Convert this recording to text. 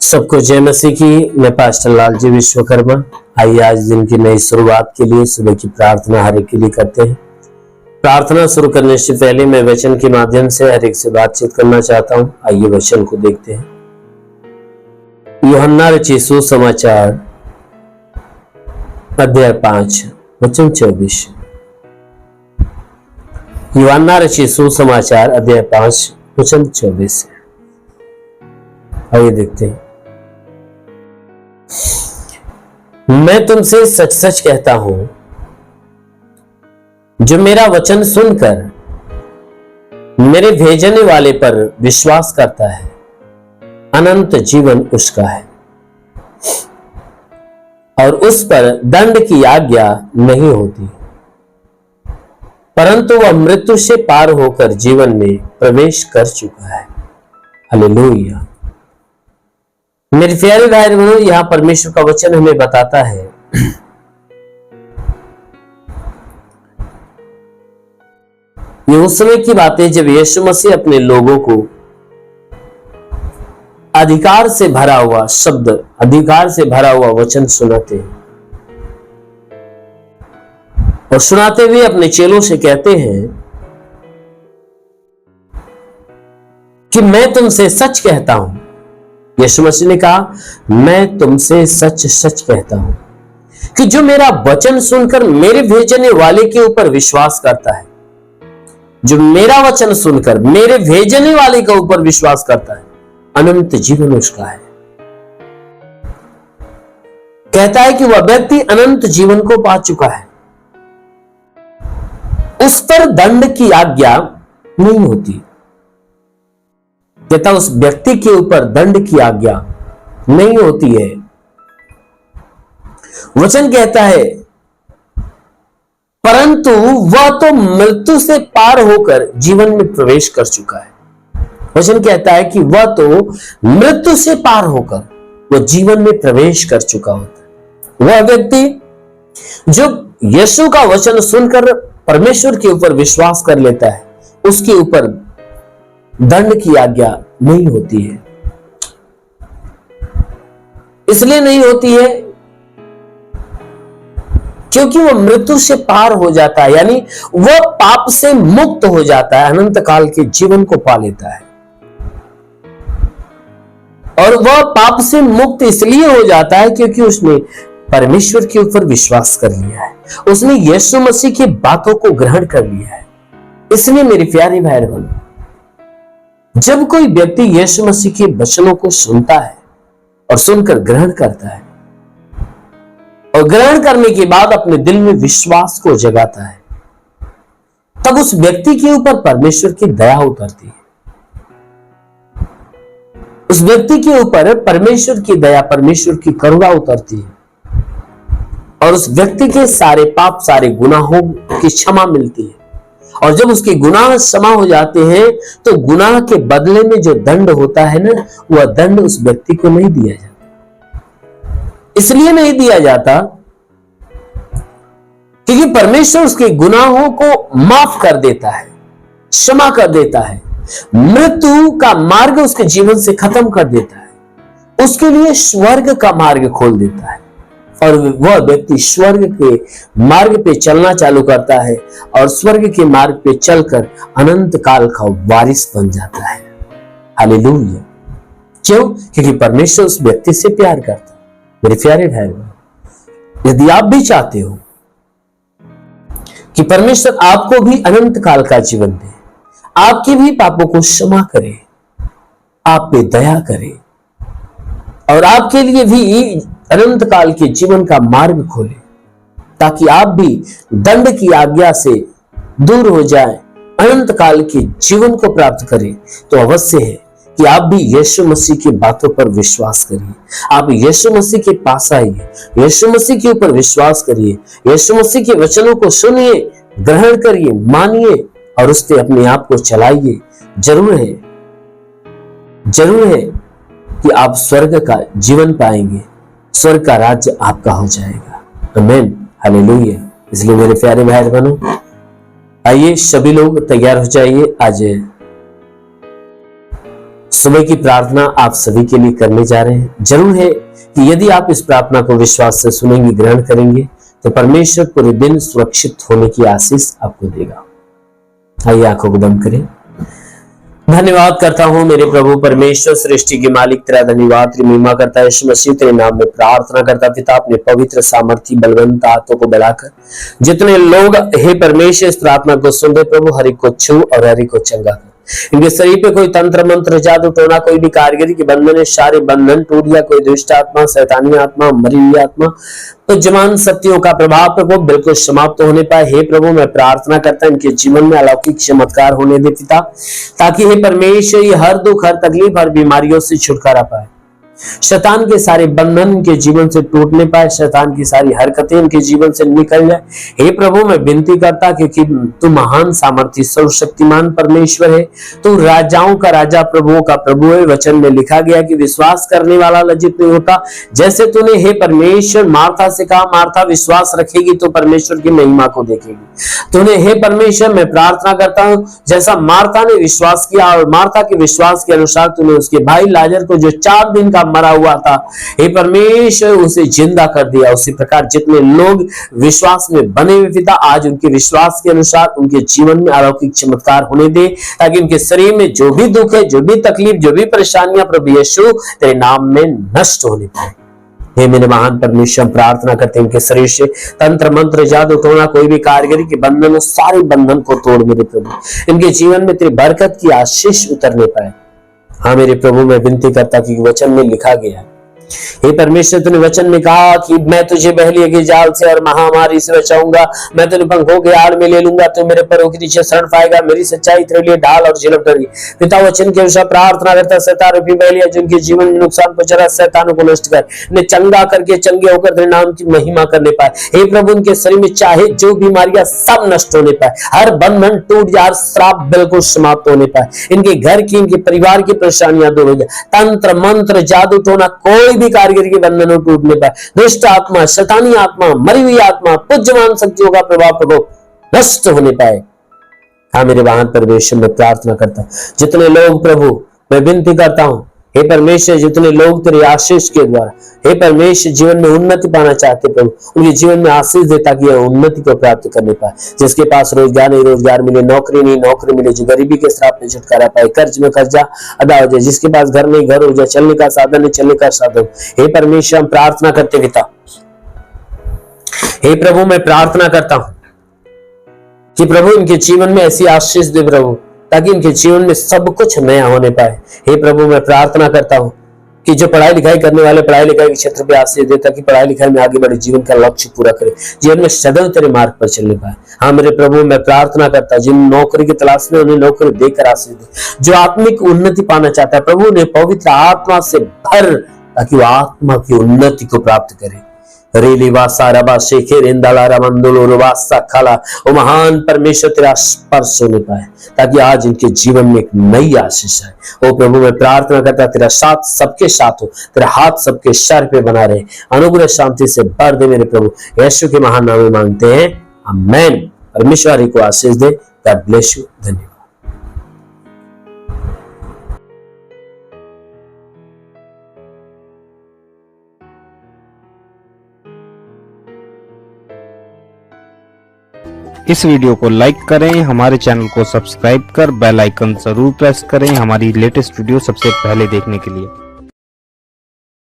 सबको जय मसीह की। मैं पास्टर लालजी विश्वकर्मा। आइए आज दिन की नई शुरुआत के लिए सुबह की प्रार्थना हर एक के लिए करते हैं। प्रार्थना शुरू करने से पहले मैं वचन के माध्यम से हर एक से बातचीत करना चाहता हूं। आइए वचन को देखते हैं। यूहन्ना रचित सुसमाचार अध्याय 5 वचन 24। यूहन्ना रचित सुसमाचार अध्याय 5 वचन 24। आइए देखते हैं। मैं तुमसे सच सच कहता हूं, जो मेरा वचन सुनकर मेरे भेजने वाले पर विश्वास करता है, अनंत जीवन उसका है और उस पर दंड की आज्ञा नहीं होती, परंतु वह मृत्यु से पार होकर जीवन में प्रवेश कर चुका है। हालेलुया। मेरे प्यारे भाई बहनों, यहां परमेश्वर का वचन हमें बताता है ये उस समय की बातें जब यीशु मसीह अपने लोगों को अधिकार से भरा हुआ शब्द, अधिकार से भरा हुआ वचन सुनाते हैं और सुनाते हुए अपने चेलों से कहते हैं कि मैं तुमसे सच कहता हूं। यीशु मसीह ने कहा, मैं तुमसे सच सच कहता हूं कि जो मेरा वचन सुनकर मेरे भेजने वाले के ऊपर विश्वास करता है, जो मेरा वचन सुनकर मेरे भेजने वाले के ऊपर विश्वास करता है, अनंत जीवन उसका है। कहता है कि वह व्यक्ति अनंत जीवन को पा चुका है, उस पर दंड की आज्ञा नहीं होती। कहता उस व्यक्ति के ऊपर दंड की आज्ञा नहीं होती है। वचन कहता है परंतु वह तो मृत्यु से पार होकर जीवन में प्रवेश कर चुका है। वचन कहता है कि वह तो मृत्यु से पार होकर वह जीवन में प्रवेश कर चुका होता है। वह व्यक्ति जो यीशु का वचन सुनकर परमेश्वर के ऊपर विश्वास कर लेता है, उसके ऊपर दंड की आज्ञा नहीं होती है। इसलिए नहीं होती है क्योंकि वह मृत्यु से पार हो जाता है, यानी वह पाप से मुक्त हो जाता है, अनंत काल के जीवन को पा लेता है। और वह पाप से मुक्त इसलिए हो जाता है क्योंकि उसने परमेश्वर के ऊपर विश्वास कर लिया है, उसने यीशु मसीह की बातों को ग्रहण कर लिया है। इसलिए मेरे प्यारे भाई बहनों, जब कोई व्यक्ति यीशु मसीह के वचनों को सुनता है और सुनकर ग्रहण करता है और ग्रहण करने के बाद अपने दिल में विश्वास को जगाता है, तब उस व्यक्ति के ऊपर परमेश्वर की दया उतरती है। उस व्यक्ति के ऊपर परमेश्वर की दया, परमेश्वर की करुणा उतरती है और उस व्यक्ति के सारे पाप, सारे गुनाहों की क्षमा मिलती है। और जब उसके गुनाह क्षमा हो जाते हैं तो गुनाह के बदले में जो दंड होता है ना, वह दंड उस व्यक्ति को नहीं दिया जाता। इसलिए नहीं दिया जाता क्योंकि परमेश्वर उसके गुनाहों को माफ कर देता है, क्षमा कर देता है, मृत्यु का मार्ग उसके जीवन से खत्म कर देता है, उसके लिए स्वर्ग का मार्ग खोल देता है और वह व्यक्ति स्वर्ग के मार्ग पे चलना चालू करता है और स्वर्ग के मार्ग पे चलकर अनंत काल का वारिस बन जाता है। हालेलुया। क्यों? क्योंकि परमेश्वर उस व्यक्ति से प्यार करता है। मेरे प्यारे भाई, यदि आप भी चाहते हो कि परमेश्वर आपको भी अनंत काल का जीवन दे, आपके भी पापों को क्षमा करे, आप पे दया करे और आपके लिए भी अनंत काल के जीवन का मार्ग खोले, ताकि आप भी दंड की आज्ञा से दूर हो जाए, अनंत काल के जीवन को प्राप्त करें, तो अवश्य है कि आप भी यीशु मसीह की बातों पर विश्वास करिए। आप यीशु मसीह के पास आइए, यीशु मसीह के ऊपर विश्वास करिए, यीशु मसीह के वचनों को सुनिए, ग्रहण करिए, मानिए और उस पर अपने आप को चलाइए। जरूर है कि आप स्वर्ग का जीवन पाएंगे, स्वर्ग का राज्य आपका हो जाएगा। आमीन। हालेलुया। इसलिए मेरे प्यारे भाई बहनों, आइए सभी लोग तैयार हो जाइए। आज सुबह की प्रार्थना आप सभी के लिए करने जा रहे हैं। जरूर है कि यदि आप इस प्रार्थना को विश्वास से सुनेंगे, ग्रहण करेंगे, तो परमेश्वर पूरे दिन सुरक्षित होने की आशीष आपको देगा। आइए आंखों को बंद करें। धन्यवाद करता हूं मेरे प्रभु परमेश्वर, सृष्टि के मालिक, तेरा धन्यवाद तेरी महिमा करता है यीशु मसीह, तेरे नाम में प्रार्थना करता पिता, अपने पवित्र सामर्थी बलवंत हाथों को बढ़ाकर जितने लोग हे परमेश्वर इस प्रार्थना को सुन रहे प्रभु, हर एक को छू और हर एक को चंगा कर। इनके शरीर पे कोई तंत्र मंत्र जादू टोना, कोई भी कारीगरी के बंधन है, सारे बंधन टूट गया। कोई दुष्ट आत्मा, शैतानी आत्मा, मरी हुई आत्मा, तो जमान शक्तियों का प्रभाव प्रभु बिल्कुल समाप्त होने पाए। हे प्रभु मैं प्रार्थना करता इनके जीवन में अलौकिक चमत्कार होने दे पिता, ताकि हे परमेश्वर ये हर दुख, हर तकलीफ, हर बीमारियों से छुटकारा पाए। शैतान के सारे बंधन इनके जीवन से टूटने पाए, शैतान की सारी हरकतें इनके जीवन से निकल जाए। हे प्रभु मैं विनती करता, क्योंकि तू महान सामर्थी सर्वशक्तिमान परमेश्वर है, तू राजाओं का राजा, प्रभुओं का प्रभु है। वचन में लिखा गया कि विश्वास करने वाला लज्जित नहीं होता। जैसे तूने हे परमेश्वर मार्था से कहा, मार्था विश्वास रखेगी तो परमेश्वर की महिमा को देखेगी। तूने हे परमेश्वर मैं प्रार्थना करता हूं, जैसा मार्था ने विश्वास किया और मार्था के विश्वास के अनुसार तूने उसके भाई लाजर को जो 4 दिन का मरा हुआ था, हे परमेश्वर उसे जिंदा कर दिया। उसी प्रकार जितने लोग विश्वास में बने हुए पिता, आज उनके विश्वास के अनुसार उनके जीवन में अलौकिक चमत्कार होने दे, ताकि उनके शरीर में जो भी दुख है, जो भी तकलीफ, जो भी परेशानियां प्रभु यीशु तेरे नाम में नष्ट होने पाए। हे मेरे महान परमेश्वर प्रार्थना करते हैं इनके शरीर से तंत्र मंत्र जादू टोना, कोई भी कारीगरी के बंधन हो, सारे बंधन को तोड़ मेरे प्रभु। इनके जीवन में तेरी बरकत की आशीष उतरने पाए। हाँ मेरे प्रभु मैं विनती करता कि वचन में लिखा गया, हे परमेश्वर तूने वचन में कहा कि मैं तुझे बहलिए के जाल से और महामारी से बचाऊंगा, मैं तुझे पंखों के आड़ में ले लूंगा, तू मेरे पैरों के नीचे शरण पाएगा, मेरी सच्चाई तेरे लिए ढाल और झिलक ठहरेगी। पिता वचन के अनुसार प्रार्थना करता, शैतान रूपी बहलिया जिनके जीवन में नुकसान पहुंचा रहा, शैतानों को नष्ट कर, इन्हें चंगा करके चंगे होकर तेरे नाम की महिमा करने पाए। हे प्रभु उनके शरीर में चाहे जो बीमारियां सब नष्ट होने पाए, हर बंधन टूट जाए, हर श्राप बिल्कुल समाप्त होने पाए। इनके घर की, इनके परिवार की परेशानियां दूर हो जाए, तंत्र मंत्र जादू टोना, कोई भी कारीगरी के बंधनों टूटने पाए, दुष्ट आत्मा, शैतानी आत्मा, मरी हुई आत्मा, पूज्यमान शक्तियों का प्रभाव प्रभु नष्ट होने पाए। हाँ मेरे महान परमेश्वर में प्रार्थना करता हूं, जितने लोग प्रभु मैं विनती करता हूं, हे परमेश्वर जितने लोग तेरे आशीष के द्वारा हे परमेश्वर जीवन में उन्नति पाना चाहते प्रभु, उनके जीवन में आशीष दे ताकि यह उन्नति को प्राप्त करने पाए। जिसके पास रोजगार नहीं रोजगार मिले, नौकरी नहीं नौकरी मिले, जो गरीबी के श्राप में छुटकारा पाए, कर्ज में कर्जा अदा हो जाए, जिसके पास घर नहीं घर हो जाए, चलने का साधन नहीं चलने का साधन। हे परमेश्वर हम प्रार्थना करते पिता, हे प्रभु मैं प्रार्थना करता हूं कि प्रभु इनके जीवन में ऐसी आशीष दे प्रभु, ताकि इनके जीवन में सब कुछ नया होने पाए। हे प्रभु मैं प्रार्थना करता हूं कि जो पढ़ाई लिखाई करने वाले पढ़ाई लिखाई के क्षेत्र पे आशीष दे, ताकि पढ़ाई लिखाई में आगे बढ़े, जीवन का लक्ष्य पूरा करे, जीवन में सदैव तेरे मार्ग पर चलने पाए। हाँ मेरे प्रभु मैं प्रार्थना करता, जिन नौकरी की तलाश में उन्हें नौकरी देकर आशीष दे, जो आत्मिक उन्नति पाना चाहता है प्रभु उन्हें पवित्र आत्मा से भर, ताकि वो आत्मा की उन्नति को प्राप्त करे। रेलीवासा रबा शेखे रेंदाला रमंदुलो रवासा खाला, वो महान परमेश्वर तेरा स्पर्श होने पाए, ताकि आज इनके जीवन में एक नई आशीष है। ओ प्रभु मैं प्रार्थना करता तेरा साथ सबके साथ हो, तेरा हाथ सबके सर पे बना रहे, अनुग्रह शांति से भर दे मेरे प्रभु, यीशु के महान नाम में मांगते हैं, आमेन। परमेश्वर को आशीष दे। God bless you. धन्यवाद। इस वीडियो को लाइक करें, हमारे चैनल को सब्सक्राइब कर बेल आइकन जरूर प्रेस करें हमारी लेटेस्ट वीडियो सबसे पहले देखने के लिए।